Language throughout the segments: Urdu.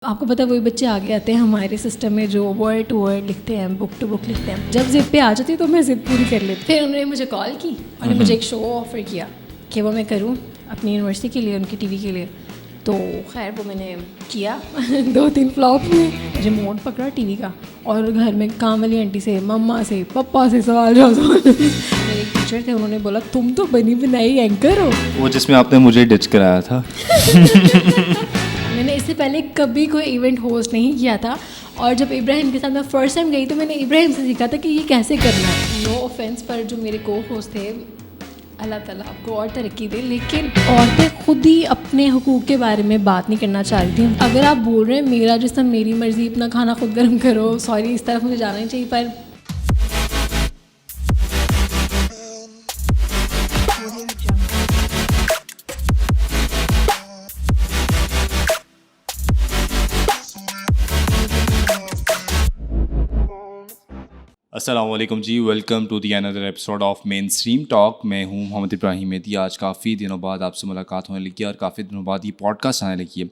آپ کو پتہ وہی بچے آگے آتے ہیں ہمارے سسٹم میں جو ورڈ ٹو ورڈ لکھتے ہیں, بک ٹو بک لکھتے ہیں. جب زپ پہ آ جاتی تو میں زپ پوری کر لیتی. پھر انہوں نے مجھے کال کی, انہوں نے مجھے ایک شو آفر کیا کہ وہ میں کروں اپنی یونیورسٹی کے لیے, ان کی ٹی وی کے لیے. تو خیر وہ میں نے کیا 2-3 فلاپ میں. مجھے موڈ پکڑا ٹی وی کا, اور گھر میں کام والی آنٹی سے, مما سے, پپا سے سوال جواب. میرے ایک ٹیچر تھے, انہوں نے بولا تم تو بنی بنائی اینکر ہو. وہ جس میں آپ نے مجھے ڈچ کرایا تھا. میں نے اس سے پہلے کبھی کوئی ایونٹ ہوسٹ نہیں کیا تھا, اور جب ابراہیم کے ساتھ میں فرسٹ ٹائم گئی تو میں نے ابراہیم سے سیکھا تھا کہ یہ کیسے کرنا ہے. نو آفینس, پر جو میرے کو ہوسٹ تھے, اللہ تعالیٰ آپ کو اور ترقی دے, لیکن عورتیں خود ہی اپنے حقوق کے بارے میں بات نہیں کرنا چاہ رہی تھیں. اگر آپ بول رہے ہیں میرا جسم میری مرضی, اپنا کھانا خود گرم کرو, سوری اس طرف مجھے جانا نہیں چاہیے, پر السلام علیکم جی, ویلکم ٹو دی اندر episode of mainstream talk. میں ہوں محمد ابراہیم مہدی. آج کافی دنوں بعد آپ سے ملاقات ہونے لگی ہے, اور کافی دنوں بعد یہ پوڈ کاسٹ آنے لگی ہے.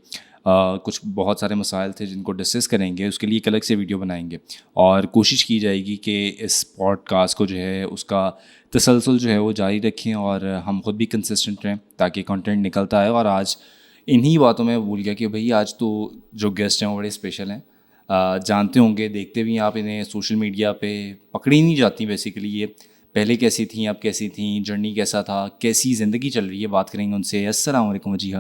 کچھ بہت سارے مسائل تھے جن کو ڈسکس کریں گے, اس کے لیے ایک الگ سے ویڈیو بنائیں گے, اور کوشش کی جائے گی کہ اس پوڈ کاسٹ کو جو ہے اس کا تسلسل جو ہے وہ جاری رکھیں, اور ہم خود بھی کنسسٹنٹ رہیں تاکہ کنٹینٹ نکلتا ہے. اور آج انہی باتوں میں بھول گیا کہ بھائی آج تو جو گیسٹ ہیں وہ بڑے اسپیشل ہیں. جانتے ہوں گے, دیکھتے بھی ہیں آپ انہیں سوشل میڈیا پہ, پکڑی نہیں جاتی بیسیکلی. یہ پہلے کیسی تھیں, اب کیسی تھیں, جرنی کیسا تھا, کیسی زندگی چل رہی ہے, بات کریں گے ان سے. السلام علیکم وجیہہ.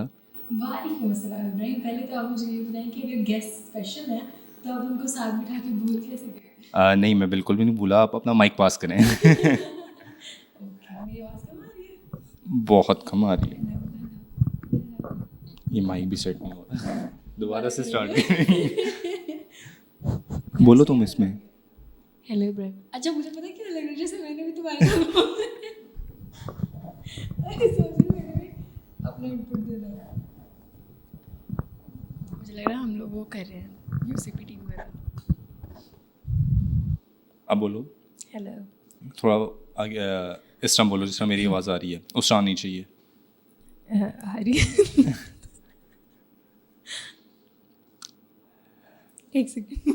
وعلیکم السلام ابراہیم. پہلے تو آپ مجھے یہ بتائیں کہ اگر گیسٹ اسپیشل ہیں تو آپ ان کو ساتھ بٹھا کے بھول کیسے گئے؟ نہیں, میں بالکل بھی نہیں بھولا. آپ اپنا مائک پاس کریں. میری آواز کم آ رہی ہے؟ بہت کم آ رہی ہے. یہ مائک بھی سیٹ نہیں ہو رہا, دوبارہ سے اسٹارٹ کریں. بولو تم اس میں. ہیلو ابراہیم. اچھا مجھے پتا کیا لگ رہا ہے, جیسے میں نے بھی تمہارے اپنا ان پٹ دینا ہے. مجھے لگ رہا ہے ہم لوگ وہ کر رہے ہیں یو سی پی ٹی وغیرہ. اب بولو. ہیلو. تھوڑا آگے اس طرح بولو جس طرح میری آواز آ رہی ہے, اس طرح آنی چاہیے. ہری ایک سیکنڈ.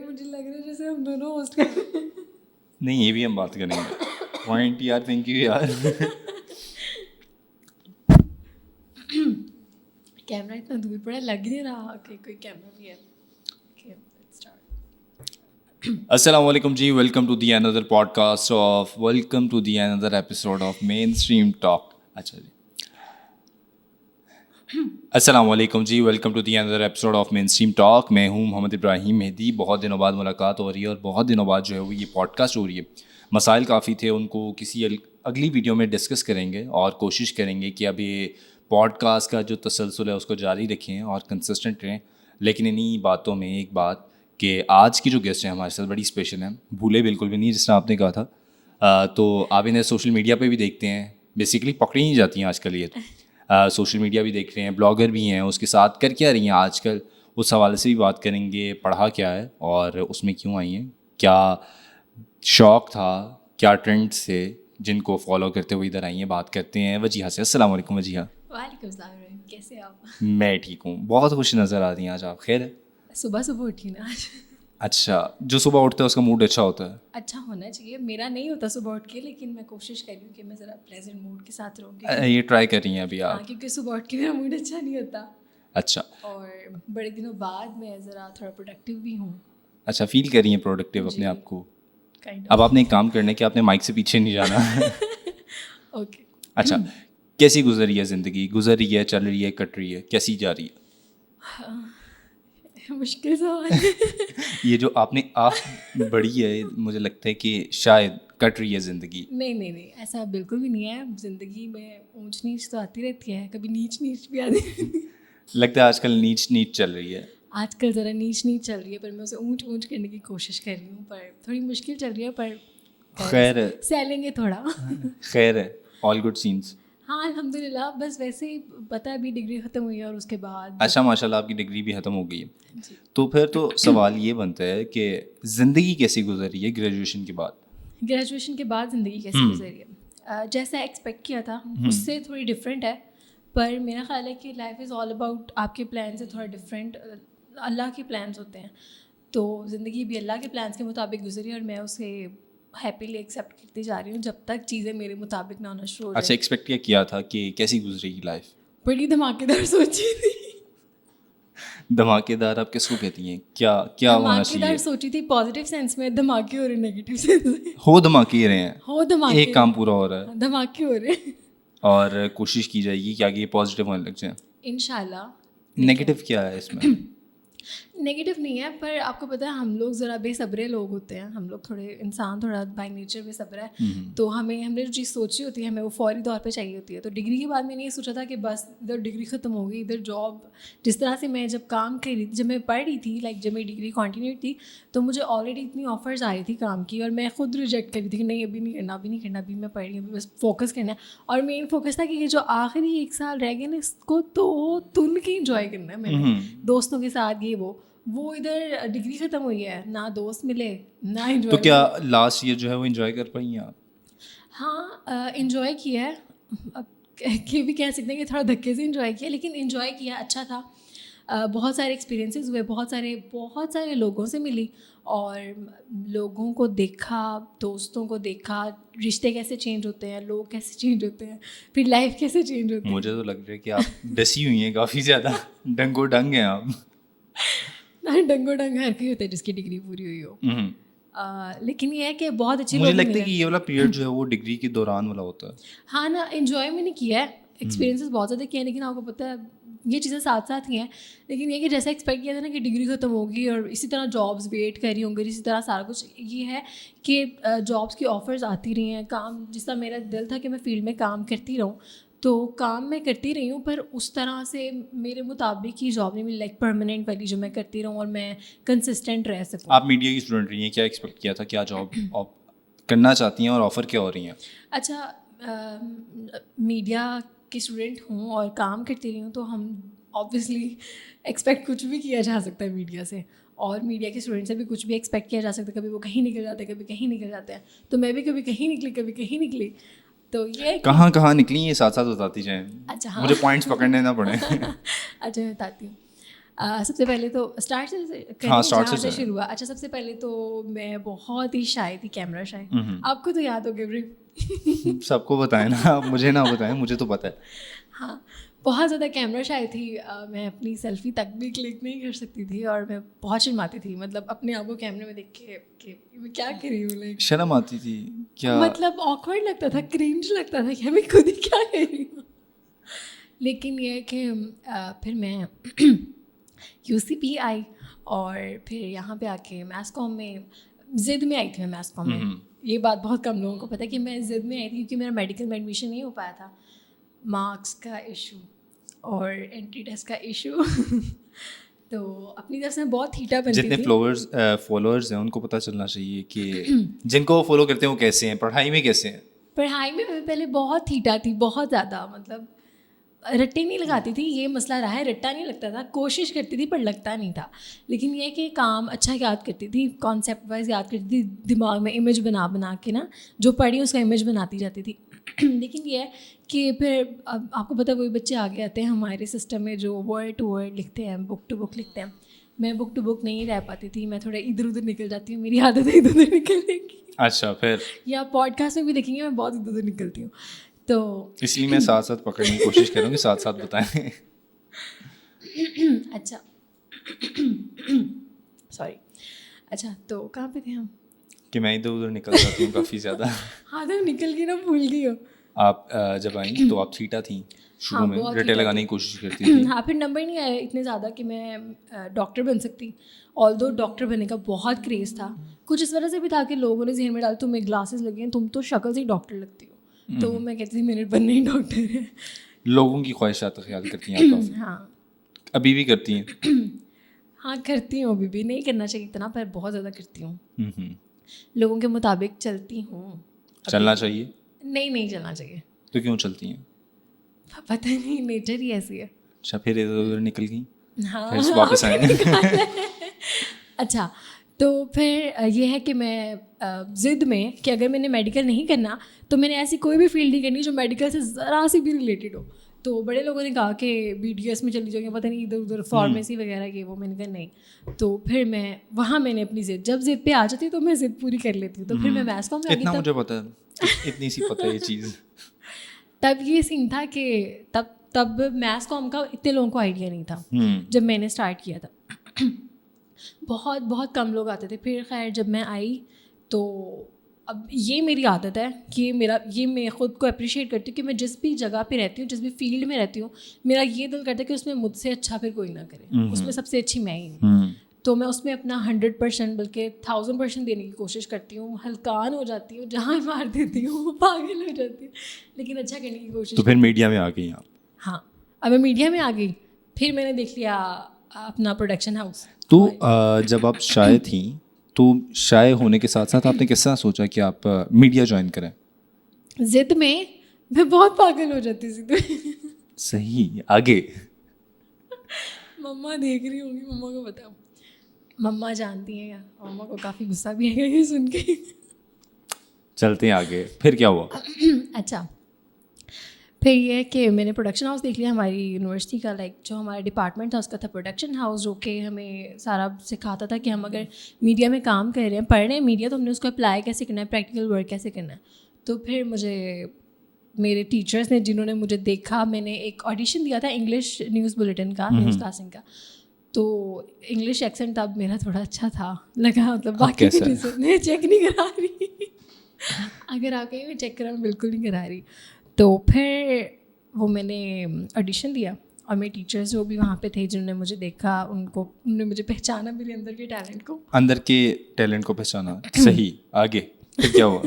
مجھے لگ رہا ہے جیسے ہم دونوں ہوسٹ کر رہے ہیں. نہیں, یہ بھی ہم بات کریں گے. پوائنٹ یار, تھینک یو یار. کیمرہ اتنا دور پڑا, لگ نہیں رہا کہ کوئی کیمرہ بھی ہے. السلام علیکم جی, ویلکم ٹو دی اندر podcast of, welcome to the اندر episode of mainstream talk. اچھا جی, السلام علیکم جی, ویلکم ٹو دی اندر episode of mainstream talk. میں ہوں محمد ابراہیم مہدی. بہت دنوں بعد ملاقات ہو رہی ہے, اور بہت دنوں بعد جو ہے وہ یہ پوڈ کاسٹ ہو رہی ہے. مسائل کافی تھے, ان کو کسی اگلی ویڈیو میں ڈسکس کریں گے, اور کوشش کریں گے کہ اب یہ پوڈ کاسٹ کا جو تسلسل ہے اس کو جاری رکھیں اور کنسسٹنٹ رہیں. لیکن انہی باتوں میں ایک بات کہ آج کی جو گیسٹ ہیں ہمارے ساتھ بڑی اسپیشل ہیں, بھولے بالکل بھی نہیں جس طرح آپ نے کہا تھا. تو آپ انہیں سوشل میڈیا پہ بھی دیکھتے ہیں, بیسیکلی پکڑی نہیں جاتی ہیں آج کل. یہ تو سوشل میڈیا بھی دیکھ رہے ہیں, بلاگر بھی ہیں, اس کے ساتھ کر کیا رہی ہیں آج کل, اس حوالے سے بھی بات کریں گے. پڑھا کیا ہے اور اس میں کیوں آئی ہیں, کیا شوق تھا, کیا ٹرینڈس تھے جن کو فالو کرتے ہوئے ادھر آئی ہیں. بات کرتے ہیں وجیہہ سے. السلام علیکم وجیہہ. وعلیکم السلام, کیسے آپ؟ میں ٹھیک ہوں, بہت خوش نظر آ رہی ہیں آج آپ. خیر ہے؟ صبح صبح اٹھی نا آج. اچھا, جو صبح اٹھتا ہے اس کا موڈ اچھا ہوتا ہے. اچھا ہونا چاہیے. میرا نہیں ہوتا صبح اٹھ کے, لیکن میں کوشش کر رہی ہوں کہ میں ذرا پلیزنٹ موڈ کے ساتھ رہوں گی. یہ ٹرائی کر رہی ہیں ابھی آپ؟ ہاں, کیونکہ صبح اٹھ کے میرا موڈ اچھا نہیں ہوتا. اچھا, اور بڑے دنوں بعد میں ذرا تھوڑا پروڈکٹیو بھی ہوں. اچھا, فیل کر رہی ہیں پروڈکٹیو اپنے آپ کو. کائنڈ اب آپ نے ایک کام کرنا ہے کہ آپ نے مائک سے پیچھے نہیں جانا. اوکے. اچھا, کیسی گزر رہی ہے زندگی؟ گزر رہی ہے, چل رہی ہے, کٹ رہی ہے, کیسی جا رہی ہے؟ مشکل سوال. یہ جو آپ نے آنکھ بڑھی ہے, مجھے لگتا ہے کہ شاید کٹ رہی ہے زندگی. نہیں, ایسا بالکل بھی نہیں ہے. زندگی میں اونچ نیچ تو آتی رہتی ہے, کبھی نیچ نیچ بھی آتی. لگتا ہے آج کل نیچ نیچ چل رہی ہے. آج کل ذرا نیچ نیچ چل رہی ہے, پر میں اسے اونچ کرنے کی کوشش کر رہی ہوں. پر تھوڑی مشکل چل رہی ہے, پر خیر ہے, سہ لیں گے تھوڑا. خیر ہے, آل گڈ سینس. ہاں الحمد للہ. بس ویسے ہی پتہ ہے ابھی ڈگری ختم ہوئی ہے, اور اس کے بعد اچھا, ماشاء اللہ آپ کی ڈگری بھی ختم ہو گئی ہے. تو پھر تو سوال یہ بنتا ہے کہ زندگی کیسی گزر رہی ہے گریجویشن کے بعد؟ گریجویشن کے بعد زندگی کیسی گزری ہے؟ جیسا ایکسپیکٹ کیا تھا اس سے تھوڑی ڈفرینٹ ہے, پر میرا خیال ہے کہ لائف از آل اباؤٹ آپ کے پلان سے تھوڑا ڈفرینٹ اللہ کے پلانس ہوتے ہیں. تو زندگی بھی اللہ کے پلانس کے مطابق گزری اور میں اسے ہیپیلی ایکسیپٹ کرتی جا رہی ہوں جب تک چیزیں میرے مطابق نہ ہونا شروع ہو جائیں. اچھا ایکسپیکٹ کیا تھا کہ کیسی گزرے گی لائف؟ بڑی دھماکے دار سوچی تھی. دھماکے دار آپ کس کو کہتی ہیں؟ کیا ہونا دھماکے چاہیے؟ دار سوچی تھی پازیٹیو سینس میں, دھماکے ہو رہے نیگیٹیو سینس میں. ہو دھماکے ہی رہے ہیں, ہو دھماکے, ایک کام پورا ہو رہا ہے, دھماکے ہو رہے ہیں. اور کوشش کی جائے گی کہ آگے یہ پازیٹیو ہونے لگ جائیں. انشاءاللہ. نیگیٹو کیا ہے اس میں؟ نیگیٹو نہیں ہے, پر آپ کو پتہ ہے ہم لوگ ذرا بے صبرے لوگ ہوتے ہیں. ہم لوگ تھوڑے انسان تھوڑا بائی نیچر بے صبر ہے. تو ہم نے جو چیز سوچی ہوتی ہے ہمیں وہ فوری طور پہ چاہیے ہوتی ہے. تو ڈگری کے بعد میں نے یہ سوچا تھا کہ بس ادھر ڈگری ختم ہو گئی, ادھر جاب. جس طرح سے میں جب کام کر رہی تھی, جب میں پڑھ رہی تھی, لائک جب میری ڈگری کنٹینیو تھی, تو مجھے آلریڈی اتنی آفرز آئی تھی کام کی, اور میں خود ریجیکٹ کر رہی تھی کہ نہیں ابھی نہیں کرنا, ابھی میں پڑھ رہی ہوں, بس فوکس کرنا ہے. اور مین فوکس تھا کہ یہ جو آخری 1 سال رہ گئے نا اس کو تو تن کے انجوائے کرنا ہے میں نے, دوستوں کے ساتھ. یہ وہ ادھر ڈگری ختم ہوئی ہے, نہ دوست ملے نہ انجوائے. تو کیا لاسٹ ایئر جو ہے وہ انجوائے کر پائی ہیں آپ؟ ہاں انجوائے کیا ہے, اب یہ بھی کہہ سکتے ہیں کہ تھوڑا دھکے سے انجوائے کیا, لیکن انجوائے کیا, اچھا تھا. بہت سارے ایکسپیرینسز ہوئے, بہت سارے لوگوں سے ملی اور لوگوں کو دیکھا, دوستوں کو دیکھا, رشتے کیسے چینج ہوتے ہیں, لوگ کیسے چینج ہوتے ہیں, پھر لائف کیسے چینج ہوتی ہے. مجھے تو لگ رہا ہے کہ آپ ڈسی ہوئی ہیں کافی زیادہ, ڈنگو ڈنگ ہیں آپ. ڈنگو ڈنگ ہر کوئی ہوتا ہے جس کی ڈگری پوری ہوئی ہو. لیکن یہ ہے کہ بہت اچھی مجھے لگتا ہے کہ یہ والا پیریڈ جو ہے وہ ڈگری کے دوران والا ہوتا ہے. ہاں نا, انجوائے میں نے کیا ہے, ایکسپیرینسز بہت زیادہ کیے ہیں, لیکن آپ کو پتہ ہے یہ چیزیں ساتھ ساتھ ہی ہیں. لیکن یہ کہ جیسا ایکسپیکٹ کیا تھا نا کہ ڈگری ختم ہوگی اور اسی طرح جابس ویٹ کر رہی ہوں گی, اسی طرح سارا کچھ یہ ہے کہ جابس کی آفرز آتی رہی ہیں, کام جس طرح میرا دل تھا کہ میں فیلڈ میں کام کرتی رہوں, تو کام میں کرتی رہی ہوں, پر اس طرح سے میرے مطابق ہی جاب نہیں ملی, لائک پرماننٹ والی جو میں کرتی رہوں اور میں کنسسٹنٹ رہ سکوں. آپ میڈیا کی اسٹوڈنٹ رہی ہیں, کیا ایکسپیکٹ کیا تھا, کیا جاب آپ کرنا چاہتی ہیں اور آفر کیا ہو رہی ہیں؟ اچھا میڈیا کی اسٹوڈنٹ ہوں اور کام کرتی رہی ہوں, تو ہم آبویسلی ایکسپیکٹ کچھ بھی کیا جا سکتا ہے میڈیا سے, اور میڈیا کے اسٹوڈنٹ سے بھی کچھ بھی ایکسپیکٹ کیا جا سکتا ہے. کبھی وہ کہیں نکل جاتے ہیں, کبھی کہیں نکل جاتے ہیں, تو میں بھی کبھی کہیں نکلی, کبھی کہیں نکلی. تو یہ کہاں نکلی یہ ساتھ ساتھ بتاتی جائیں. اچھا ہاں, مجھے پوائنٹس پکڑنے نہ پڑیں. اچھا میں بتاتی ہوں. سب سے پہلے تو اسٹارٹ سے شروع ہوا. اچھا سب سے پہلے تو میں بہت ہی شائع تھی, کیمرہ شائع. آپ کو تو یاد ہو گیا, سب کو بتائیں نا, مجھے نہ بتائیں, مجھے تو پتہ ہے. ہاں بہت زیادہ کیمرہ شائع تھی. میں اپنی سیلفی تک بھی کلک نہیں کر سکتی تھی, اور میں بہت شرماتی تھی, مطلب اپنے آپ کو کیمرے میں دیکھ کے کہ میں کیا کر رہی ہوں. شرم آتی تھی کیا؟ مطلب آکورڈ لگتا تھا, کرنج لگتا تھا کہ میں خود ہی کیا کر رہی ہوں. لیکن یہ کہ پھر میں یو سی پی آئی, اور پھر یہاں پہ آ کے میس کام میں ضد میں آئی تھی. میں میس کام میں, یہ بات بہت کم لوگوں کو پتہ ہے کہ میں ضد میں آئی تھی, کیونکہ میرا میڈیکل میں ایڈمیشن نہیں ہو پایا تھا. مارکس کا ایشو اور انٹری ٹیسٹ کا ایشو. تو اپنی طرف سے بہت ہیٹا بنتی تھی. جتنے فالوورز ہیں ان کو پتہ چلنا چاہیے کہ جن کو فالو کرتے ہیں وہ کیسے ہیں, پڑھائی میں کیسے ہیں. پڑھائی میں پہلے بہت ہیٹا تھی, بہت زیادہ, مطلب رٹے نہیں لگاتی تھی. یہ مسئلہ رہا ہے, رٹا نہیں لگتا تھا, کوشش کرتی تھی پر لگتا نہیں تھا. لیکن یہ کہ کام اچھا یاد کرتی تھی, کانسیپٹ وائز یاد کرتی تھی, دماغ میں امیج بنا کے نا جو پڑھی اس کا امیج بناتی جاتی تھی. لیکن یہ ہے کہ پھر اب آپ کو پتہ وہی بچے آگے آتے ہیں ہمارے سسٹم میں جو ورڈ ٹو ورڈ لکھتے ہیں, بک ٹو بک لکھتے ہیں. میں بک ٹو بک نہیں رہ پاتی تھی, میں تھوڑا ادھر ادھر نکل جاتی ہوں, میری عادت ہے ادھر ادھر نکلنے کی. اچھا پھر یا پوڈ کاسٹ میں بھی دیکھیں گے میں بہت ادھر ادھر نکلتی ہوں. تو اس لیے میں ساتھ ساتھ پکڑنے کی کوشش کروں گی, ساتھ ساتھ بتائیں. اچھا سوری. اچھا تو کہاں پہ تھے ہم؟ کہ میں ادھر ادھر نکل جاتی ہوں کافی زیادہ. ہاں تو نکل کے نا بھول گئی ہو. آپ جب آئیں تو آپ تھیٹا تھیں شروع میں, رٹے لگانے کی کوشش کرتی تھی. ہاں پھر نمبر نہیں آئے اتنے زیادہ کہ میں ڈاکٹر بن سکتی. آل دو ڈاکٹر بننے کا بہت کریز تھا. کچھ اس وجہ سے بھی تھا کہ لوگوں نے ذہن میں ڈالا تمہیں گلاسز لگے ہیں, تم تو شکل سے ہی ڈاکٹر لگتی ہو. تو میں کہتی تھی میرے بننے ہی ڈاکٹر ہے. لوگوں کی خواہشات کا خیال کرتی ہیں آپ؟ ہاں ابھی بھی کرتی ہیں؟ ہاں کرتی ہوں, ابھی بھی نہیں کرنا چاہیے اتنا, پر بہت زیادہ کرتی ہوں. لوگوں کے مطابق چلتی ہوں. چلنا چاہیے؟ نہیں چلنا چاہیے. تو کیوں چلتی ہیں؟ پتہ نہیں, نیچر ہی ایسی ہے. اچھا پھر ادھر ادھر نکل گئی, ہاں پھر واپس آئیں. اچھا تو پھر یہ ہے کہ میں ضد میں کہ اگر میں نے میڈیکل نہیں کرنا تو میں نے ایسی کوئی بھی فیلڈ نہیں کرنی جو میڈیکل سے ذرا سی بھی ریلیٹڈ ہو. تو بڑے لوگوں نے کہا کہ BTS میں چلی جاؤ، پتہ نہیں ادھر ادھر فارمیسی وغیرہ یہ وہ. میں نے کہا نہیں. تو پھر میں نے اپنی ضد، جب ضد پہ آ جاتی تو میں ضد پوری کر لیتی ہوں. تو پھر میں میتھس کام میں آ گئی. اتنا مجھے پتا ہے، اتنی سی پتہ ہے یہ چیز. تب یہ سین تھا کہ تب میتھس کام کا اتنے لوگوں کو آئیڈیا نہیں تھا جب میں نے اسٹارٹ کیا تھا. بہت بہت کم لوگ آتے تھے. پھر خیر جب میں آئی تو اب یہ میری عادت ہے کہ میں خود کو اپریشیٹ کرتی ہوں کہ میں جس بھی جگہ پہ رہتی ہوں، جس بھی فیلڈ میں رہتی ہوں، میرا یہ دل کرتا ہے کہ اس میں مجھ سے اچھا پھر کوئی نہ کرے، اس میں سب سے اچھی میں ہی ہوں. تو میں اس میں اپنا 100% بلکہ 1000% دینے کی کوشش کرتی ہوں. ہلکان ہو جاتی ہوں، جہاں مار دیتی ہوں، پاگل ہو جاتی ہوں، لیکن اچھا کرنے کی کوشش. تو پھر میڈیا میں آ گئی آپ؟ ہاں، اب میں میڈیا میں آ گئی. پھر میں نے دیکھ لیا اپنا پروڈکشن ہاؤس. تو جب آپ شائع تھیں تو شائع ہونے کے ساتھ ساتھ آپ نے کس طرح سوچا کہ آپ میڈیا جوائن کریں؟ ضد میں بہت پاگل ہو جاتی تھی. صحیح، آگے. مما دیکھ رہی ہوں گی، مما کو بتاؤ، مما جانتی ہیں. مما کو کافی غصہ بھی آئے گا یہ سن کے. چلتے ہیں آگے. پھر کیا ہوا؟ اچھا، پھر یہ ہے کہ میں نے پروڈکشن ہاؤس دیکھ لیا ہماری یونیورسٹی کا. لائک جو ہمارا ڈپارٹمنٹ تھا اس کا تھا پروڈکشن ہاؤس، جو کہ ہمیں سارا سکھاتا تھا کہ ہم اگر میڈیا میں کام کر رہے ہیں، پڑھ رہے ہیں میڈیا، تو ہم نے اس کو اپلائی کیسے کرنا ہے، پریکٹیکل ورک کیسے کرنا ہے. تو پھر مجھے میرے ٹیچرس نے، جنہوں نے مجھے دیکھا، میں نے ایک آڈیشن دیا تھا انگلش نیوز بلیٹن کا، نیوز کاسٹنگ کا. تو انگلش ایکسنٹ اب میرا تھوڑا اچھا تھا لگا، مطلب باقی میں چیک نہیں کرا رہی. اگر آپ کہیں میں چیک کرا، میں بالکل نہیں کرا رہی. تو پھر وہ میں نے آڈیشن دیا، اور میرے ٹیچرس جو بھی وہاں پہ تھے جنہوں نے مجھے دیکھا، انہوں نے مجھے پہچانا، میرے اندر کے ٹیلنٹ کو پہچانا. صحیح، آگے پھر کیا ہوا؟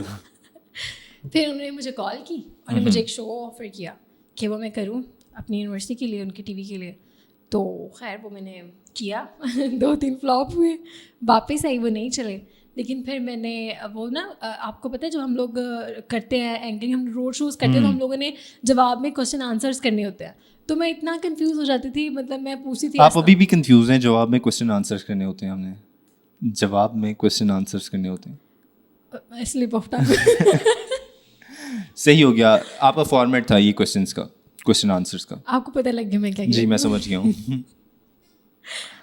پھر انہوں نے مجھے کال کی اور مجھے ایک شو آفر کیا کہ وہ میں کروں اپنی یونیورسٹی کے لیے، ان کی TV کے لیے. تو خیر وہ میں نے کیا. 2-3 فلاپ ہوئے، واپس آئی، وہ نہیں چلے. لیکن پھر میں نے وہ نا، آپ کو پتہ ہے جو ہم لوگ کرتے ہیں اینکرنگ، ہم روڈ شوز کرتے ہیں، تو ہم لوگوں نے جواب میں کوشچن آنسرس کرنے ہوتے ہیں. تو میں اتنا کنفیوز ہو جاتی تھی، مطلب میں پوچھتی تھی. آپ ابھی بھی کنفیوز ہیں؟ جواب میں کوشچن آنسرس کرنے ہوتے ہیں؟ ہم نے جواب میں کوشچن آنسرس کرنے ہوتے ہیں. Slip of tongue. صحیح ہو گیا. آپ کا فارمیٹ تھا یہ کوشچنس کا، کوشچن آنسرس کا. آپ کو پتہ لگ گیا میں کیا؟ جی میں سمجھ گیا ہوں.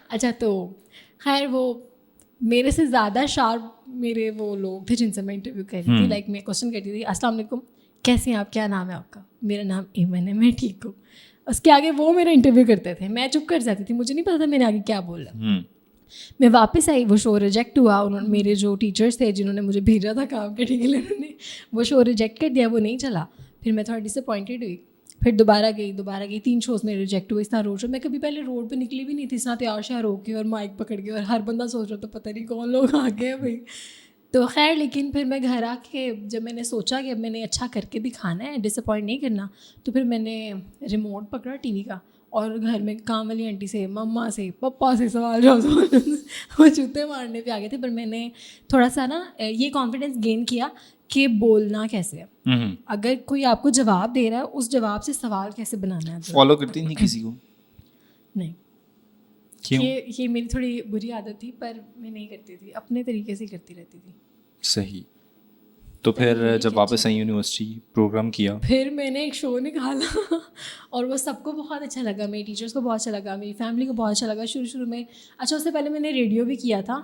اچھا، تو خیر وہ میرے سے زیادہ شارپ میرے وہ لوگ تھے جن سے میں انٹرویو کر رہی تھی. لائک میں کوشچن کرتی تھی، السلام علیکم، کیسے ہیں آپ، کیا نام ہے آپ کا؟ میرا نام ایمن ہے، میں ٹھیک ہوں. اس کے آگے وہ میرا انٹرویو کرتے تھے، میں چپ کر جاتی تھی، مجھے نہیں پتا تھا میں نے آگے کیا بولا. میں واپس آئی، وہ شو ریجیکٹ ہوا. میرے جو ٹیچرس تھے جنہوں نے مجھے بھیجا تھا کام کرنے کے لیے، انہوں نے وہ شو ریجیکٹ کر دیا، وہ نہیں چلا. پھر میں تھوڑا ڈس اپوائنٹڈ ہوئی. پھر دوبارہ گئی 3 شوز میں ریجیکٹ ہوئے. اس طرح روڈ شو میں کبھی پہلے روڈ پہ نکلی بھی نہیں تھی، اس طرح تیار شیار ہو کے اور مائک پکڑ کے، اور ہر بندہ سوچ رہا تھا پتہ نہیں کون لوگ آ گئے بھائی. تو خیر لیکن پھر میں گھر آ کے جب میں نے سوچا کہ اب میں نے اچھا کر کے دکھانا ہے، ڈس اپوائنٹ نہیں کرنا، تو پھر میں نے ریموٹ پکڑا TV کا، اور گھر میں کام والی آنٹی سے، مما سے، پپا سے سوال وہ جوتے مارنے پہ آ گئے تھے. پر میں نے تھوڑا سا نا یہ کانفیڈینس گین کیا کہ بولنا کیسے ہے، اگر کوئی آپ کو جواب دے رہا ہے اس جواب سے سوال کیسے بنانا ہے. فالو کرتی نہیں کسی کو؟ نہیں، یہ میری تھوڑی بری عادت تھی، پر میں نہیں کرتی تھی، اپنے طریقے سے کرتی رہتی تھی. صحیح. تو پھر جب واپس آئی یونیورسٹی، پروگرام کیا، پھر میں نے ایک شو نکالا اور وہ سب کو بہت اچھا لگا. میری ٹیچرس کو بہت اچھا لگا، میری فیملی کو بہت اچھا لگا شروع میں. اچھا، اس سے پہلے میں نے ریڈیو بھی کیا تھا،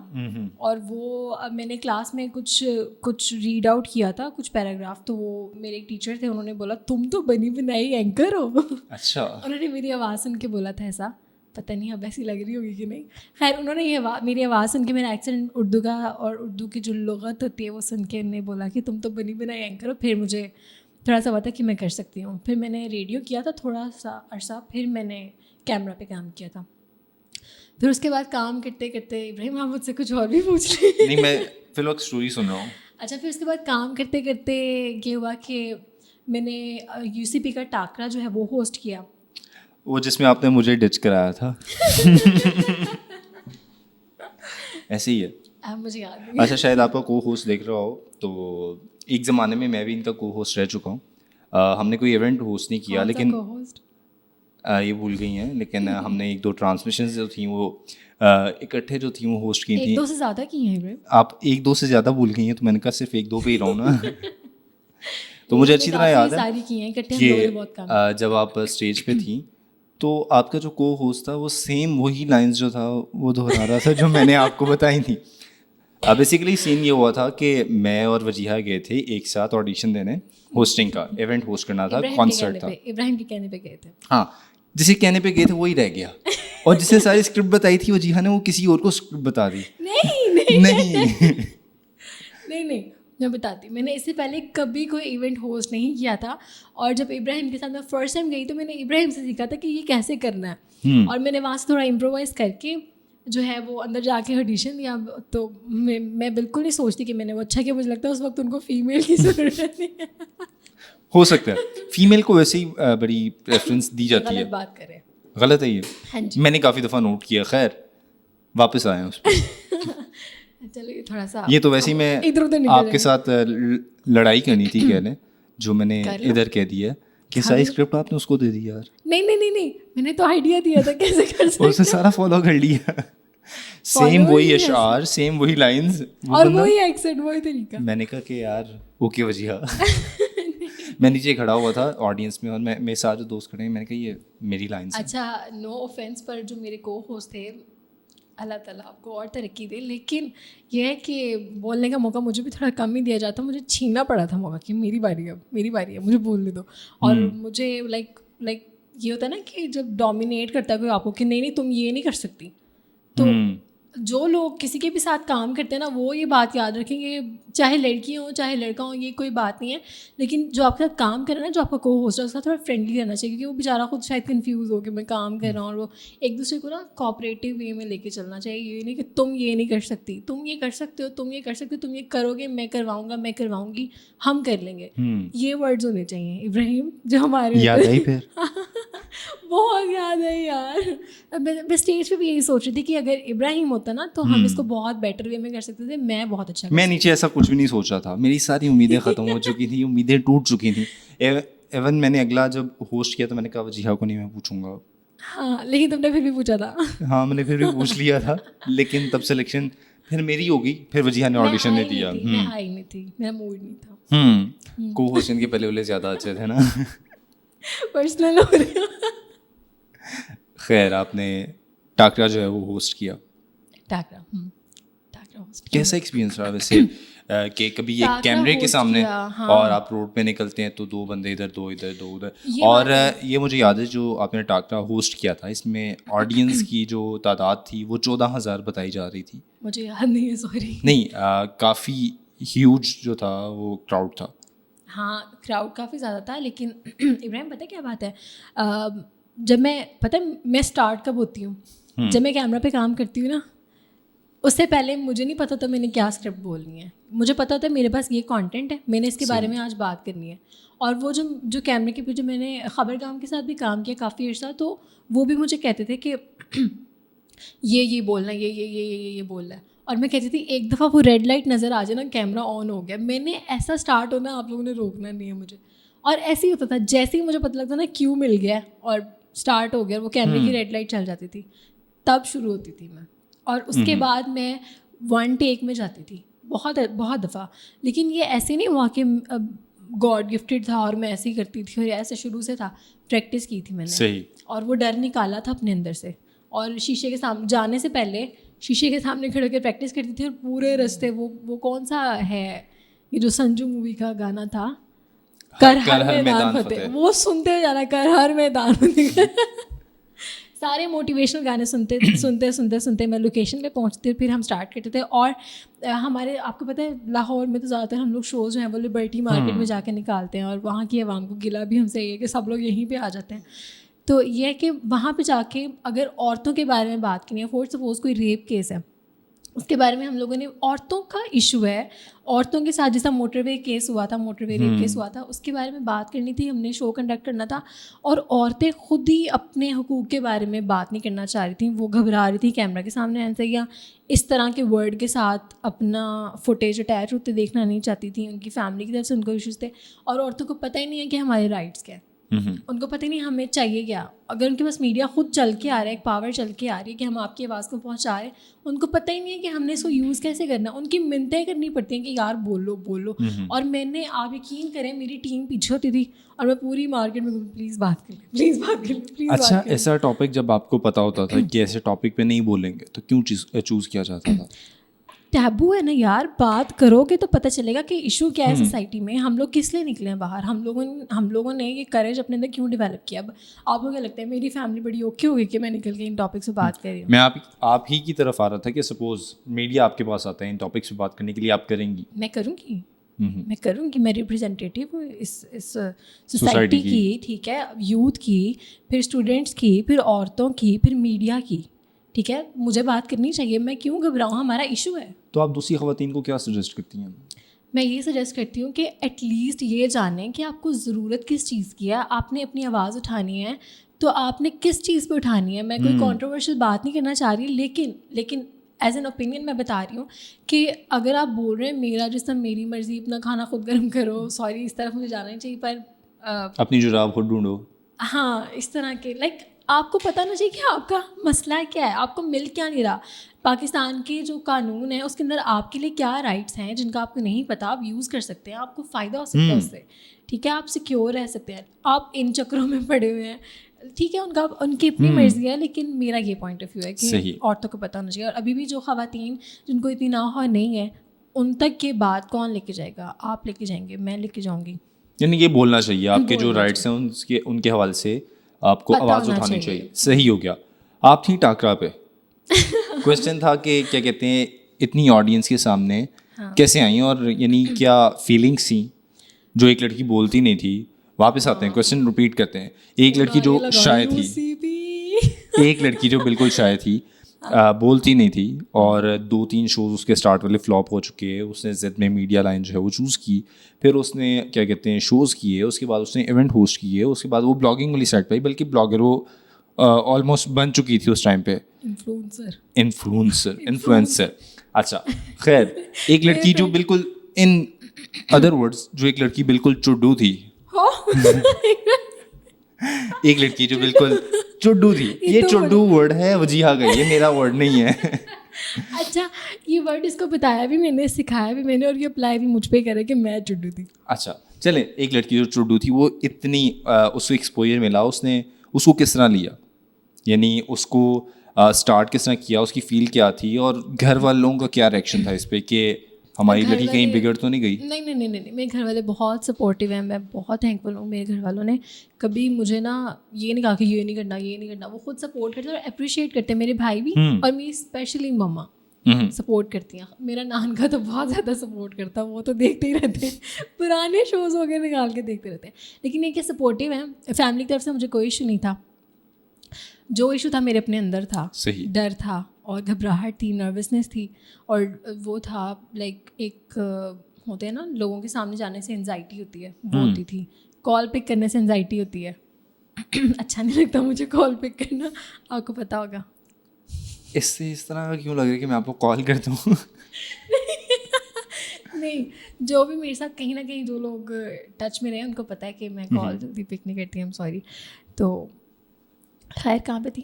اور وہ میں نے کلاس میں کچھ ریڈ آؤٹ کیا تھا، کچھ پیراگراف. تو وہ میرے ایک ٹیچر تھے، انہوں نے بولا تم تو بنی بنائی اینکر ہو. اچھا. انہوں نے میری آواز سن کے بولا تھا ایسا، پتہ نہیں اب ایسی لگ رہی ہوگی کہ نہیں. خیر انہوں نے میری آواز سن کے، میرا ایکسنٹ اردو کا اور اردو کی جو لغت ہوتی ہے وہ سن کے انہیں بولا کہ تم تو بنی بنائی اینکر ہو. پھر مجھے تھوڑا سا پتا کہ میں کر سکتی ہوں. پھر میں نے ریڈیو کیا تھا تھوڑا سا عرصہ، پھر میں نے کیمرہ پہ کام کیا تھا. پھر اس کے بعد کام کرتے کرتے، ابراہیم آپ مجھ سے کچھ اور بھی پوچھ رہے ہیں؟ نہیں، میں فی الوقت اسٹوری سن رہا ہوں. اچھا، پھر اس کے بعد کام کرتے کرتے یہ ہوا کہ میں نے UCP کا ٹاکرا جو ہے وہ ہوسٹ کیا، وہ جس میں آپ نے مجھے ڈچ کرایا تھا. ایسے ہی ہے. اب مجھے یاد نہیں. اچھا، شاید آپ کا کو ہوسٹ دیکھ رہا ہو تو ایک زمانے میں بھی ان کا کو ہوسٹ رہ چکا ہوں. ہم نے کوئی ایونٹ ہوسٹ نہیں کیا، لیکن یہ بھول گئی ہیں، لیکن ہم نے 1-2 ٹرانسمیشنز جو تھیں وہ اکٹھے جو تھیں وہ ہوسٹ کی تھیں. 1-2 سے زیادہ کی ہیں. آپ 1-2 سے زیادہ بھول گئی ہیں، تو میں نے کہا صرف 1-2 پہ ہی رہوں نا. تو مجھے اچھی طرح یاد ساری کی ہیں اکٹھے، ہم کہ لوگوں نے بہت کام جب آپ اسٹیج پہ تھیں تو آپ کا جو کو ہوسٹ تھا وہ سیم وہی لائنز جو تھا وہ دہرا رہا تھا جو میں نے آپ کو بتائی تھی. بیسیکلی سین یہ ہوا تھا کہ میں اور وجیہہ گئے تھے ایک ساتھ آڈیشن دینے ہوسٹنگ کا، ایونٹ ہوسٹ کرنا تھا، کانسرٹ تھا. ابراہیم کے کہنے پہ گئے تھے. ہاں جسے کہنے پہ گئے تھے وہی رہ گیا، اور جسے ساری اسکرپٹ بتائی تھی وجیہہ نے وہ کسی اور کو اسکرپٹ بتا دی. نہیں میں بتاتی ہوں، میں نے اس سے پہلے کبھی کوئی ایونٹ ہوسٹ نہیں کیا تھا، اور جب ابراہیم کے ساتھ میں فرسٹ ٹائم گئی تو میں نے ابراہیم سے سیکھا تھا کہ یہ کیسے کرنا ہے، اور میں نے وہاں سے تھوڑا امپرووائز کر کے جو ہے وہ اندر جا کے آڈیشن دیا. تو میں بالکل نہیں سوچتی کہ میں نے وہ اچھا کیا، مجھے لگتا ہے اس وقت ان کو فیمیل کی ضرورت نہیں ہے. ہو سکتا ہے فیمیل کو ویسے ہی بڑی پریفرنس دی جاتی ہے. غلط بات کریں، غلط ہے یہ. ہاں جی میں نے کافی دفعہ نوٹ کیا. خیر واپس آئے ہیں اس پہ. چلو یہ تھوڑا سا یہ تو ویسے ہی میں آپ کے ساتھ لڑائی کرنی تھی کہہ لیں، جو میں نے ادھر کہہ دی ہے کہ ساری اسکرپٹ آپ نے اس کو دے دی. یار نہیں میں نے تو آئیڈیا دیا تھا کیسے کر سکتے، اس نے سارا فالو کر لیا. سیم وہی اشعار، سیم وہی لائنز اور وہی ایکسنٹ، وہی طریقہ. میں نے کہا کہ یار اوکے وجیہہ. میں نیچے کھڑا ہوا تھا آڈینس میں اور میرے ساتھ جو دوست کھڑے ہیں، میں نے کہا یہ میری لائنز. اچھا نو آفینس، پر جو میرے کو ہوسٹ تھے اللہ تعالیٰ آپ کو اور ترقی دے، لیکن یہ ہے کہ بولنے کا موقع مجھے بھی تھوڑا کم ہی دیا جاتا، مجھے چھیننا پڑا تھا موقع کہ میری باری ہے مجھے بولنے دو. اور مجھے لائک یہ ہوتا ہے نا کہ جب ڈومینیٹ کرتا ہے کوئی آپ کو کہ نہیں تم یہ نہیں کر سکتی، تو جو لوگ کسی کے بھی ساتھ کام کرتے ہیں نا وہ یہ بات یاد رکھیں گے، چاہے لڑکی ہوں چاہے لڑکا ہوں، یہ کوئی بات نہیں ہے، لیکن جو آپ کے ساتھ کام کر رہا ہے نا، جو آپ کا کو ہوسٹ ہے، اس کا تھوڑا فرینڈلی رہنا چاہیے، کیونکہ وہ بیچارہ خود شاید کنفیوز ہو کہ میں کام کر رہا ہوں، اور وہ ایک دوسرے کو نا کوآپریٹیو وے میں لے کے چلنا چاہیے. یہ نہیں کہ تم یہ نہیں کر سکتی، تم یہ کر سکتے ہو، تم یہ کر سکتے ہو، تم یہ کرو گے میں کرواؤں گا، میں کرواؤں گی، ہم کر لیں گے. یہ ورڈز ہونے چاہیے ابراہیم جو ہمارے یاد آئی پھر. بہت یاد ہے یار. میں اسٹیج پہ بھی یہی سوچ رہی تھی کہ اگر ابراہیم ہوتا نا تو ہم اس کو بہت بیٹر وے میں کر سکتے تھے. میں بہت اچھا، میں نیچے ایسا کچھ بھی نہیں سوچا تھا، میری ساری امیدیں ختم ہو چکی تھیں، امیدیں ٹوٹ چکی تھیں. ایون میں نے اگلا جب ہوسٹ کیا تو میں نے کہا وجیہہ کو نہیں میں پوچھوں گا. ہاں لیکن تم نے پھر بھی پوچھا تھا. ہاں میں نے پھر بھی پوچھ لیا تھا، لیکن تب سلیکشن پھر میری ہوگی. پھر وجیہہ نے آڈیشن نہیں دیا. میں آئی نہیں تھی، میرا موڈ نہیں تھا. کو ہوسٹن کے پہلے والے زیادہ اچھے تھے نا. پرسنل ہو رہا. خیر آپ نے ٹاکرا جو ہے وہ ہوسٹ کیا. ٹاکرا ہوسٹ کیسا ایکسپیرینس رہا ویسے کہ کبھی ایک کیمرے کے سامنے اور آپ روڈ پہ نکلتے ہیں تو دو بندے ادھر دو ادھر دو ادھر. اور یہ مجھے یاد ہے جو آپ نے ٹاکرا ہوسٹ کیا تھا اس میں آڈینس کی جو تعداد تھی وہ 14,000 بتائی جا رہی تھی. مجھے یاد نہیں ہے، سوری. نہیں کافی ہیوج جو تھا وہ کراؤڈ تھا. ہاں کراؤڈ کافی زیادہ تھا، لیکن ابراہیم پتہ کیا بات ہے، جب میں اسٹارٹ کب ہوتی ہوں، جب میں کیمرہ پہ کام کرتی ہوں نا، اس سے پہلے مجھے نہیں پتہ تھا میں نے کیا اسکرپٹ بولنی ہے. مجھے پتا تھا میرے پاس یہ کانٹینٹ ہے، میں نے اس کے بارے میں آج بات کرنی ہے. اور وہ جو کیمرے کے پیچھے میں نے خبر گام کے ساتھ بھی کام کیا کافی عرصہ، تو وہ بھی مجھے کہتے تھے کہ یہ بولنا ہے، یہ بولنا ہے. اور میں کہتی تھی ایک دفعہ وہ ریڈ لائٹ نظر آ جائے نا، کیمرہ آن ہو گیا، میں نے ایسا اسٹارٹ ہونا آپ لوگوں نے روکنا نہیں ہے مجھے. اور ایسے ہی ہوتا تھا، جیسے ہی مجھے پتہ لگتا نا کیوں مل گیا اور اسٹارٹ ہو گیا، وہ کیمرے کی ریڈ لائٹ چل جاتی تھی، تب شروع ہوتی تھی میں. اور اس کے بعد میں 1 ٹیک میں جاتی تھی بہت دفعہ. لیکن یہ ایسے نہیں ہوا کہ گاڈ گفٹیڈ تھا اور میں ایسے ہی کرتی تھی، اور ایسے شروع سے تھا، پریکٹس کی تھی میں نے. اور وہ ڈر نکالا تھا اپنے اندر سے، اور شیشے کے سامنے جانے سے پہلے شیشے کے سامنے کھڑے کر پریکٹس کرتی تھی. اور پورے رستے وہ کون سا ہے یہ جو سنجو مووی کا گانا تھا، کر ہر میدان فتح، وہ سنتے ہوئے جانا، کر ہر میدان فتح. سارے موٹیویشنل گانے سنتے میں لوکیشن پہ پہنچتے، پھر ہم اسٹارٹ کرتے تھے. اور ہمارے آپ کو پتہ ہے لاہور میں تو زیادہ تر ہم لوگ شوز جو ہیں وہ لبرٹی مارکیٹ میں جا کے نکالتے ہیں، اور وہاں کی عوام کو گلا بھی ہم سے یہ کہ سب لوگ یہیں پہ آ جاتے ہیں. تو یہ ہے کہ وہاں پہ جا کے اگر عورتوں کے بارے میں بات کرنی ہے، فور سپوز کوئی ریپ کیس ہے، اس کے بارے میں ہم لوگوں نے، عورتوں کا ایشو ہے، عورتوں کے ساتھ جیسا موٹر وے کیس ہوا تھا، موٹر وے ریپ کیس ہوا تھا، اس کے بارے میں بات کرنی تھی. ہم نے شو کنڈکٹ کرنا تھا، اور عورتیں خود ہی اپنے حقوق کے بارے میں بات نہیں کرنا چاہ رہی تھیں. وہ گھبرا رہی تھیں کیمرہ کے سامنے آنے سے، یا اس طرح کے ورڈ کے ساتھ اپنا فوٹیج اٹیچ ہوتے دیکھنا نہیں چاہتی تھیں. ان کی فیملی کی طرف سے ان کو ایشوز تھے، اور عورتوں کو پتہ ہی نہیں ہے کہ ہمارے رائٹس کیا ہیں. ان کو پتہ نہیں ہمیں چاہیے کیا. اگر ان کے پاس میڈیا خود چل کے آ رہا ہے, ایک پاور چل کے آ رہی ہے کہ ہم آپ کی آواز کو پہنچا رہے ہیں, ان کو پتہ ہی نہیں ہے کہ ہم نے اس کو یوز کیسے کرنا. ان کی منتیں کرنی پڑتی ہیں کہ یار بولو بولو. اور میں نے, آپ یقین کریں, میری ٹیم پیچھے ہوتی تھی اور میں پوری مارکیٹ میں پلیز بات کر لیں, پلیز بات کر لیں, پلیز. اچھا, ایسا ٹاپک جب آپ کو پتا ہوتا تھا کہ ایسے ٹاپک پہ نہیں بولیں گے تو کیوں چوز کیا جاتا تھا؟ ٹیبو ہے نا یار, بات کرو گے تو پتہ چلے گا کہ ایشو کیا ہے سوسائٹی میں. ہم لوگ کس لیے نکلے ہیں باہر, ہم لوگوں نے یہ کریج اپنے اندر کیوں ڈیولپ کیا. اب آپ کو کیا لگتا ہے میری فیملی بڑی اوکے ہوگی کہ میں نکل کے ان ٹاپک سے بات کر رہی ہوں؟ میں آپ ہی کی طرف آ رہا تھا کہ سپوز میڈیا آپ کے پاس آتا ہے ان ٹاپکس پہ بات کرنے کے لیے, آپ کریں گی؟ میں کروں گی. میں ریپرزینٹیٹیو ہوں اس سوسائٹی کی, ٹھیک ہے, یوتھ کی, پھر اسٹوڈنٹس کی, پھر عورتوں کی, پھر میڈیا کی, ٹھیک ہے. مجھے بات کرنی چاہیے, میں کیوں گھبراؤں, ہمارا ایشو ہے. تو آپ دوسری خواتین کو کیا سجیسٹ کرتی ہیں؟ میں یہ سجیسٹ کرتی ہوں کہ ایٹ لیسٹ یہ جانیں کہ آپ کو ضرورت کس چیز کی ہے. آپ نے اپنی آواز اٹھانی ہے تو آپ نے کس چیز پہ اٹھانی ہے. میں کوئی کانٹروورشل بات نہیں کرنا چاہ رہی, لیکن ایز این اوپینین میں بتا رہی ہوں کہ اگر آپ بول رہے ہیں میرا جسم میری مرضی, اپنا کھانا خود گرم کرو, سوری اس طرف مجھے جانا نہیں چاہیے, پر اپنی جراب خود ڈھونڈو, ہاں اس طرح کے, لائک آپ کو پتہ نہ چاہیے کہ آپ کا مسئلہ کیا ہے, آپ کو مل کیا نہیں رہا. پاکستان کے جو قانون ہے اس کے اندر آپ کے لیے کیا رائٹس ہیں جن کا آپ کو نہیں پتہ, آپ یوز کر سکتے ہیں, آپ کو فائدہ ہو سکتا ہے اس سے, ٹھیک ہے. آپ سیکیور رہ سکتے ہیں. آپ ان چکروں میں پڑے ہوئے ہیں, ٹھیک ہے, ان کی اپنی مرضی ہے, لیکن میرا یہ پوائنٹ آف ویو ہے کہ عورتوں کو پتہ ہونا چاہیے. اور ابھی بھی جو خواتین جن کو اتنی نوحہ نہیں ہے ان تک یہ بات کون لے کے جائے گا؟ آپ لے کے جائیں گے, میں لے کے جاؤں گی. یعنی یہ بولنا چاہیے آپ کے جو رائٹس ہیں ان کے حوالے سے آپ کو آواز اٹھانی چاہیے. صحیح ہو گیا. آپ تھیں ٹاکرا پہ, کویشچن تھا کہ کیا کہتے ہیں اتنی آڈینس کے سامنے کیسے آئیں, اور یعنی کیا فیلنگس تھیں جو ایک لڑکی بولتی نہیں تھی. واپس آتے ہیں, کویشچن ریپیٹ کرتے ہیں. ایک لڑکی جو شائع تھی, ایک لڑکی جو بالکل شائع تھی, بولتی نہیں تھی, اور 2-3 شوز اس کے اسٹارٹ والے فلاپ ہو چکے. اس نے زد میں میڈیا لائن جو ہے وہ چوز کی, پھر اس نے کیا کہتے ہیں شوز کیے, اس کے بعد اس نے ایونٹ ہوسٹ کیے, اس کے بعد وہ بلاگنگ والی سائٹ پہ, بلکہ بلاگر وہ آلموسٹ بن چکی تھی اس ٹائم پہ, انفلوئنسر. اچھا خیر, ایک لڑکی جو بالکل ان ادر ورڈز جو ایک لڑکی بالکل چڈو تھی, ایک لڑکی جو بالکل چڈو تھی. یہ چڈو ورڈ ہے, وجیہہ کا, یہ میرا ورڈ نہیں ہے. اچھا, یہ ورڈ اس کو بتایا بھی میں نے, سکھایا بھی میں نے, اور یہ اپلائی بھی مجھ پہ کرے کہ میں چڈو تھی. اچھا چلیں, ایک لڑکی جو چڈو تھی وہ اتنی اس کو ایکسپوجر ملا, اس نے اس کو کس طرح لیا, یعنی اس کو اسٹارٹ کس طرح کیا, اس کی فیل کیا تھی, اور گھر والوں کا کیا ریئیکشن تھا اس پہ کہ ہماری لڑکی کہیں بگڑ تو نہیں گئی؟ نہیں, میرے گھر والے بہت سپورٹیو ہیں, میں بہت تھینکفل ہوں. میرے گھر والوں نے کبھی مجھے نا یہ نہیں کہا کہ یہ نہیں کرنا, یہ نہیں کرنا. وہ خود سپورٹ کرتے ہیں اور اپریشیٹ کرتے ہیں. میرے بھائی بھی, اور میری اسپیشلی مما سپورٹ کرتی ہیں. میرا نان کا تو بہت زیادہ سپورٹ کرتا ہے, وہ تو دیکھتے ہی رہتے ہیں, پرانے شوز ہو گئے نکال کے دیکھتے رہتے ہیں. لیکن یہ کہ سپورٹیو ہیں. فیملی کی طرف سے مجھے کوئی ایشو نہیں تھا. جو ایشو تھا میرے اپنے اندر تھا, ڈر تھا اور گھبراہٹ تھی, نروسنس تھی, اور وہ تھا لائک ایک ہوتے ہیں نا لوگوں کے سامنے جانے سے انزائٹی ہوتی ہے, وہ ہوتی تھی. کال پک کرنے سے انزائٹی ہوتی ہے. اچھا نہیں لگتا مجھے کال پک کرنا, آپ کو پتہ ہوگا. اس سے اس طرح کا کیوں لگ رہا ہے کہ میں آپ کو کال کرتا ہوں؟ نہیں, جو بھی میرے ساتھ کہیں نہ کہیں جو لوگ ٹچ میں رہے ان کو پتہ ہے کہ میں کال جلدی پک نہیں کرتی. I'm sorry. تو خیر کہاں پہ تھی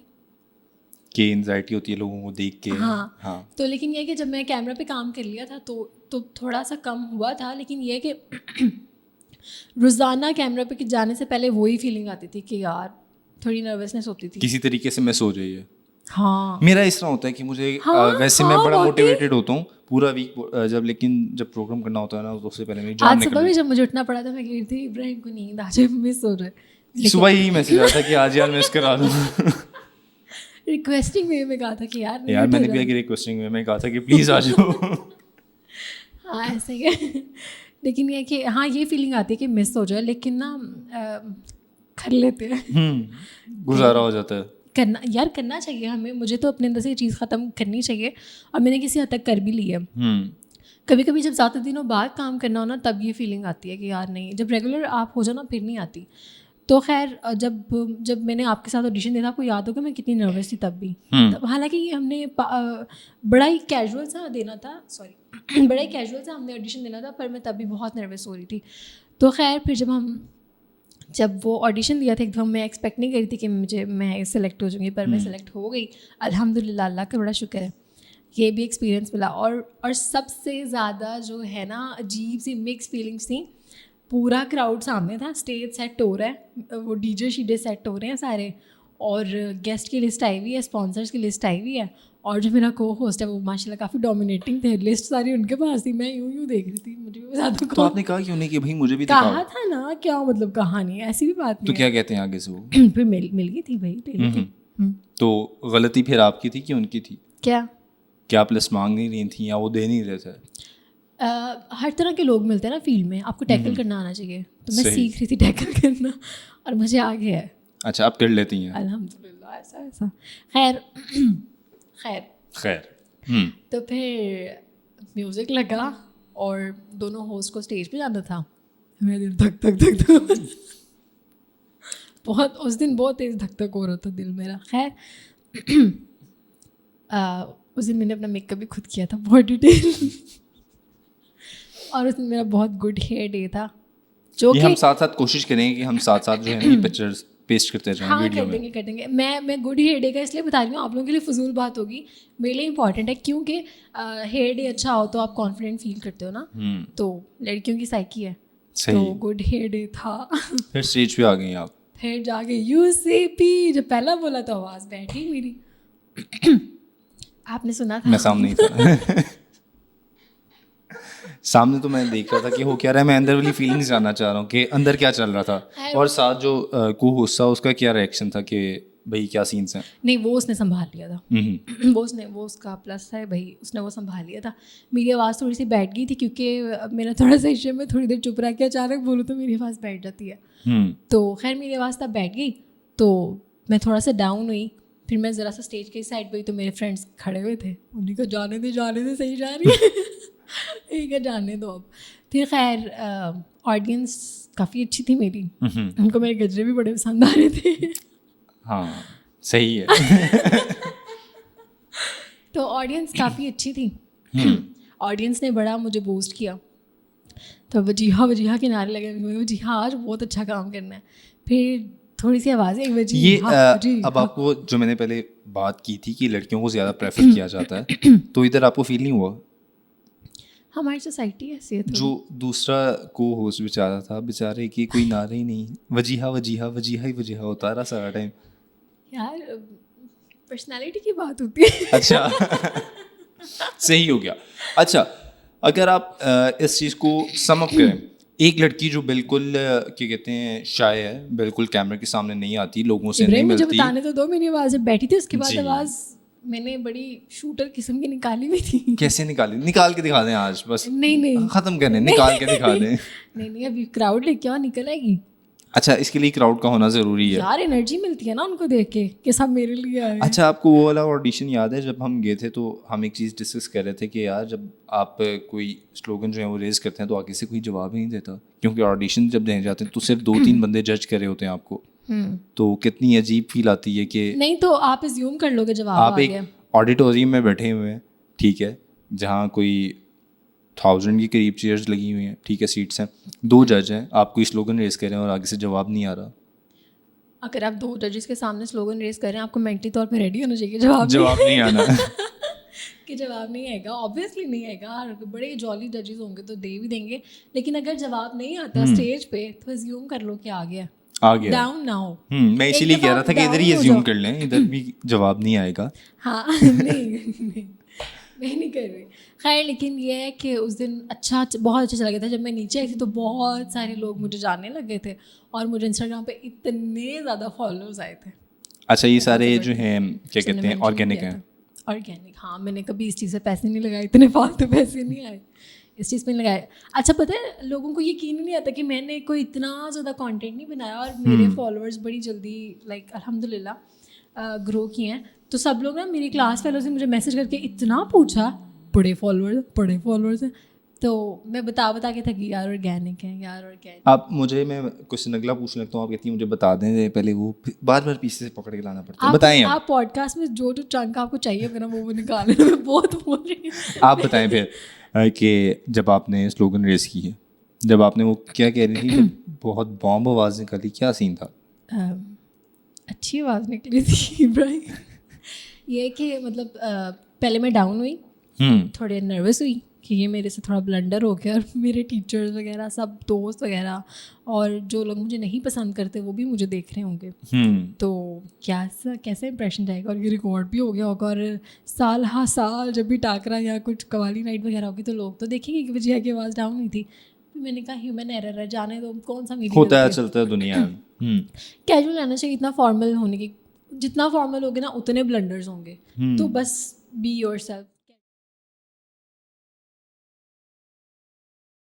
کہ انزائٹی ہوتی ہے لوگوں کو دیکھ کے. ہاں تو لیکن یہ کہ جب میں کیمرہ پہ کام کر لیا تھا تو تھوڑا سا کم ہوا تھا. لیکن یہ کہ روزانہ کیمرہ پہ جانے سے پہلے وہی فیلنگ آتی تھی کہ یار تھوڑی نروسنس ہوتی تھی, کسی طریقے سے مس ہو جائے. ہاں میرا اس طرح ہوتا ہے کہ مجھے ویسے میں بڑا موٹیویٹڈ ہوتا ہوں پورا ویک جب پروگرام کرنا ہوتا ہے نا تو اس سے پہلے میری جان نکل آج جب مجھے اٹھنا پڑا تھا میں کہہ رہی تھی ابراہیم کو نیند آ جائے, مس ہو رہا ہے. صبح ہی میسج آتا کہ آج یار مس کرا دوں. ریکویسٹنگ وے میں کہا تھا کہ یار میں نے بھی آگے ریکویسٹنگ وے میں کہا تھا کہ پلیز آ جاؤ. ہاں ایسے ہی ہے. لیکن یہ کہ ہاں یہ فیلنگ آتی ہے کہ مس ہو جائے, لیکن نا کر لیتے ہیں, گزارا ہو جاتا ہے. کرنا چاہیے ہمیں. مجھے تو اپنے اندر سے یہ چیز ختم کرنی چاہیے, اور میں نے کسی حد تک کر بھی لی ہے. کبھی کبھی جب زیادہ دنوں بعد کام کرنا ہو نا تب یہ فیلنگ آتی ہے کہ یار نہیں, جب ریگولر آپ ہو جاؤ نا پھر نہیں آتی. تو خیر جب میں نے آپ کے ساتھ آڈیشن دیا تھا, آپ کو یاد ہوگا میں کتنی نروس تھی تب بھی. حالانکہ یہ ہم نے بڑا ہی کیجول سا دینا تھا, بڑا ہی کیجول سا ہم نے آڈیشن دینا تھا, پر میں تب بھی بہت نروس ہو رہی تھی. تو خیر پھر جب ہم جب وہ آڈیشن دیا تھا ایک دفعہ میں ایکسپیکٹ نہیں کری تھی کہ میں سلیکٹ ہو جاؤں گی, پر میں سلیکٹ ہو گئی الحمدللہ, اللہ کا بڑا شکر ہے. یہ بھی ایکسپیرینس ملا. اور سب سے زیادہ جو ہے نا عجیب سی مکس فیلنگس تھیں. پورا کراؤڈ سامنے تھا, اسٹیج سیٹ ہو رہا ہے, وہ ڈی جے شیڈے سیٹ ہو رہے ہیں سارے, اور گیسٹ کی لسٹ آئی ہوئی ہے, اسپانسرس کی لسٹ آئی ہوئی ہے, اور جو میرا کو ہوسٹ ہے وہ ماشاء اللہ کافی ڈومینیٹنگ تھے, لسٹ ساری ان کے پاس تھی, میں یوں دیکھ رہی تھی. مجھے زیادہ تو آپ نے کہا کیوں نہیں کہ بھائی مجھے بھی کہا تھا نا, کیا مطلب کہا نہیں, ایسی بھی بات تو نہیں. کیا کہتے ہیں آگے سے وہ پھر مل گئی تھی بھائی. تو غلطی پھر آپ کی تھی کہ ان کی تھی؟ کیا پلس مانگ نہیں رہی تھیں یا وہ دے نہیں رہے تھے؟ ہر طرح کے لوگ ملتے ہیں نا فیلڈ میں, آپ کو ٹیکل کرنا آنا چاہیے, تو میں سیکھ رہی تھی ٹیکل کرنا اور مجھے آ گیا ہے. اچھا آپ کر لیتی ہیں الحمدللہ. ایسا خیر. تو پھر میوزک لگا اور دونوں ہوسٹ کو اسٹیج پہ جانا تھا. میرا دل دھک دھک دھک دھک بہت, اس دن بہت تیز دھک دھک ہو رہا تھا دل میرا. خیر اس دن میں نے اپنا میک اپ بھی خود کیا تھا بہت ڈیٹیل, اور اس دن میرا بہت گڈ ہیئر ڈے تھا, جو کہ ہم ساتھ ساتھ کوشش کریں کہ ہم ساتھ ساتھ جو ہے نا پکچرز پیسٹ کرتے جائیں ویڈیو میں. کر دیں گے. میں گڈ ہیئر ڈے کا اس لیے بتا رہی ہوں, آپ لوگوں کے لیے فضول بات ہوگی, میرے لیے امپورٹنٹ ہے, کیونکہ ہیئر ڈے اچھا ہو تو آپ کانفیڈنٹ فیل کرتے ہو نا, تو لڑکیوں کی سائیکی ہے. تو گڈ ہیئر ڈے تھا. پھر اسٹیج پہ آ گئی آپ, پھر جا کے یو سی پی جب پہلا بولا تو آواز بیٹھی میری. آپ نے سنا تھا؟ میں سامنے ہی تھا. سامنے تو میں دیکھ رہا تھا کہ ہو کیا رہا ہے, میں اندر والی فیلنگس جاننا چاہ رہا ہوں کہ اندر کیا چل رہا تھا, اور ساتھ جو کو ہوسٹ تھا اس کا کیا ریئیکشن تھا کہ بھائی کیا سینس ہیں. نہیں وہ اس نے سنبھال لیا تھا, وہ اس کا پلس ہے بھائی, اس نے وہ سنبھال لیا تھا. میری آواز تھوڑی سی بیٹھ گئی تھی کیونکہ میرا تھوڑا سا ایشو میں تھوڑی دیر چپ رہا کے اچانک بولوں تو میری آواز بیٹھ جاتی ہے. تو خیر میری آواز تب بیٹھ گئی, تو میں تھوڑا سا ڈاؤن ہوئی. پھر میں ذرا سا اسٹیج کی سائڈ پہ ہوئی تو میرے فرینڈس کھڑے ہوئے تھے, انہیں کا جانے دے صحیح جا رہی ہے, ٹھیک ہے جانے دو اب. پھر خیر آڈینس کافی اچھی تھی میری, ان کو میرے گجرے بھی بڑے پسند آ رہے تھے. ہاں صحیح ہے. تو آڈینس کافی اچھی تھی, آڈینس نے بڑا مجھے بوسٹ کیا. تو وجیحہ کے نعرے لگے, وجیحہ آج بہت اچھا کام کرنا ہے. پھر تھوڑی سی آوازیں یہ اب آپ کو جو میں نے پہلے بات کی تھی کہ لڑکیوں کو زیادہ پریفر کیا جاتا ہے, تو ادھر آپ کو فیل نہیں ہوا؟ ہماری سوسائٹی ایسی ہے. جو دوسرا کو ہوسٹ بیچارہ تھا, بیچارے کی کوئی نعرہ ہی نہیں, وجیحہ ہوتا رہا سارا ٹائم. یار پرسنالٹی کی بات ہوتی ہے. اچھا صحیح ہو گیا. اچھا اگر آپ اس چیز کو سم اپ کریں, ایک لڑکی جو بالکل کیا کہتے ہیں شائع ہے, بالکل کیمرے کے سامنے نہیں آتی, لوگوں سے نہیں ملتی. مجھے بتانے تو دو, میری آواز جب بیٹھی تھی اس کے بعد آواز میں نے بڑی شوٹر قسم کی نکالی ہوئی تھی. کیسے نکالی؟ نکال کے دکھا دیں آج, بس نہیں ختم کرنے, نکال کے دکھا دیں. نہیں ابھی کراؤڈ لے کے نکل آئے گی. اچھا اس کے لیے کراؤڈ کا ہونا ضروری ہے یار, انرجی ملتی ہے نا ان کو دیکھ کے کہ سب میرے لیے آئے. اچھا آپ کو وہ والا آڈیشن یاد ہے جب ہم گئے تھے تو ہم ایک چیز ڈسکس کر رہے تھے کہ یار جب آپ کوئی سلوگن جو ہے وہ ریز کرتے ہیں تو آگے سے کوئی جواب ہی نہیں دیتا, کیونکہ آڈیشن جب دینے جاتے ہیں تو صرف 2-3 بندے جج کر رہے ہوتے ہیں آپ کو, تو کتنی عجیب فیل آتی ہے کہ نہیں تو آپ ازیوم کر لو گے جواب. آپ ایک آڈیٹوریم میں بیٹھے ہوئے ہیں, ٹھیک ہے, جہاں کوئی 1000 کے قریب چیئرز لگی ہوئی ہیں, ٹھیک ہے, سیٹس ہیں, 2 جج ہیں, آپ کوئی سلوگن ریز کر رہے ہیں اور آگے سے جواب نہیں آ رہا. اگر آپ 2 ججز کے سامنے سلوگن ریز کر رہے ہیں, آپ کو مینٹلی طور پہ ریڈی ہونا چاہیے جواب نہیں آنا کہ جواب نہیں آئے گا. آبویسلی نہیں آئے گا, بڑے جالی ججز ہوں گے تو دے بھی دیں گے, لیکن اگر جواب نہیں آتا اسٹیج پہ تو ازیوم کر لو کہ آ گیا, ڈاؤن نہ ہو. میں اسی لیے کہہ رہا تھا کہ ادھر ہی ازیوم کر لیں, ادھر بھی جواب نہیں آئے گا. ہاں نہیں میں نہیں کر رہی. خیر لیکن یہ ہے کہ اس دن بہت اچھا لگا تھا. جب میں نیچے آئی تھی تو بہت سارے لوگ مجھے جاننے لگے تھے, اور مجھے انسٹاگرام پہ اتنے زیادہ فالوورز آئے تھے. اچھا یہ سارے جو ہیں کیا کہتے ہیں آرگینک ہیں؟ آرگینک, ہاں. میں نے کبھی اس چیز سے پیسے نہیں لگائے, اتنے فالتو پیسے نہیں آئے اس چیز پہ نہیں لگائے. اچھا پتہ ہے لوگوں کو یقین ہی نہیں آتا کہ میں نے کوئی اتنا زیادہ کانٹینٹ نہیں بنایا, اور میرے فالوورز بڑی جلدی لائک الحمد للہ گرو کیے ہیں. تو سب لوگ نا میری کلاس فیلو سے مجھے میسج کر کے اتنا پوچھا, بڑے فالوورز ہیں. تو میں بتا کے تھکی, یار آرگینک ہے, یار آرگینک. آپ مجھے میں کوشچن اگلا پوچھنے لگتا ہوں, آپ کہتی ہیں مجھے بتا دیں پہلے, وہ بار بار پیچھے سے پکڑ کے لانا پڑتا ہے. بتائیں آپ پوڈ کاسٹ میں جو چنک آپ کو چاہیے ہوگا نا وہ نکال لیں, میں بہت بول رہی ہوں. آپ بتائیں پھر کہ جب آپ نے سلوگن ریز کی ہے جب آپ نے وہ کیا کہہ رہی تھی کہ بہت بامب آواز نکلی, کیا سین تھا؟ اچھی آواز نکلی تھی ابراہیم. یہ کہ مطلب پہلے میں ڈاؤن ہوئی, تھوڑے نروس ہوئی کہ یہ میرے سے تھوڑا بلنڈر ہو گیا, اور میرے ٹیچرز وغیرہ سب دوست وغیرہ اور جو لوگ مجھے نہیں پسند کرتے وہ بھی مجھے دیکھ رہے ہوں گے, تو کیسے امپریشن جائے گا. اور یہ ریکارڈ بھی ہو گیا ہوگا, اور سال ہا سال جب بھی ٹاکرا یا کچھ قوالی نائٹ وغیرہ ہوگی تو لوگ تو دیکھیں گے کہ وجیہا کی آواز ڈاؤن ہوئی تھی. میں نے کہا ہیومن ایرر ہے, جانے دو, کون سا میڈیا ہوتا ہے, چلتا ہے دنیا میں. کیجول رہنا چاہیے, اتنا فارمل ہونے کی, جتنا فارمل ہوگے نا اتنے بلنڈرز ہوں گے, تو بس بی یور سیلف.